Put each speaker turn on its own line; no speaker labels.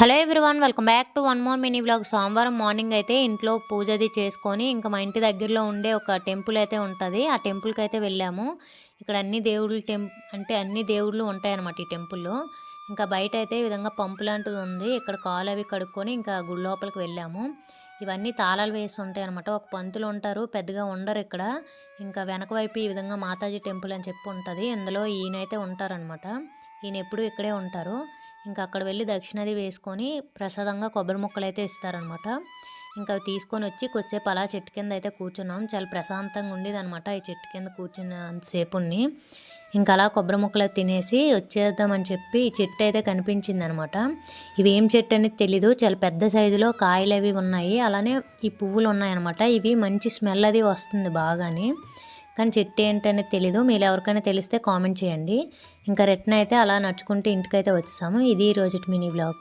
Hello everyone, welcome back to one more mini vlog. సోమవారం morning అయితే ఇంట్లో పూజ అది చేసుకొని ఇంకా మా ఇంటి దగ్గరలో ఉండే ఒక టెంపుల్ అయితే ఉంటుంది. ఆ టెంపుల్కి అయితే వెళ్ళాము. ఇక్కడ అన్ని దేవుళ్ళు అంటే అన్ని దేవుళ్ళు ఉంటాయన్నమాట ఈ టెంపుల్లో. ఇంకా బయట అయితే ఈ విధంగా పంపు లాంటిది ఉంది. ఇక్కడ కాలు అవి కడుక్కొని ఇంకా గుడి లోపలికి వెళ్ళాము. ఇవన్నీ తాళాలు వేసి ఉంటాయి అనమాట. ఒక పంతులు ఉంటారు, పెద్దగా ఉండరు ఇక్కడ. ఇంకా వెనక వైపు ఈ విధంగా మాతాజీ టెంపుల్ అని చెప్పి ఉంటుంది. ఇందులో ఈయనైతే ఉంటారనమాట. ఈయన ఎప్పుడు ఇక్కడే ఉంటారు. ఇంకా అక్కడ వెళ్ళి దక్షిణది వేసుకొని ప్రసాదంగా కొబ్బరి ముక్కలు అయితే ఇస్తారనమాట. ఇంకా అవి తీసుకొని వచ్చి కొద్దిసేపు అలా చెట్టు కింద అయితే కూర్చున్నాం. చాలా ప్రశాంతంగా ఉండేది అనమాట ఈ చెట్టు కింద కూర్చున్నంతసేపుని. ఇంకా అలా కొబ్బరి ముక్కలు తినేసి వచ్చేద్దామని చెప్పి ఈ చెట్టు అయితే కనిపించింది అనమాట. ఇవి ఏం చెట్టు అనేది తెలీదు, చాలా పెద్ద సైజులో కాయలు అవి ఉన్నాయి. అలానే ఈ పువ్వులు ఉన్నాయన్నమాట. ఇవి మంచి స్మెల్ అది వస్తుంది బాగాని. కానీ చెట్టు ఏంటనేది తెలీదు. మీరు ఎవరికైనా తెలిస్తే కామెంట్ చేయండి. ఇంకా రిటర్న్ అయితే అలా నడుచుకుంటూ ఇంటికైతే వచ్చేసాము. ఇది రోజు మినీ బ్లాగ్.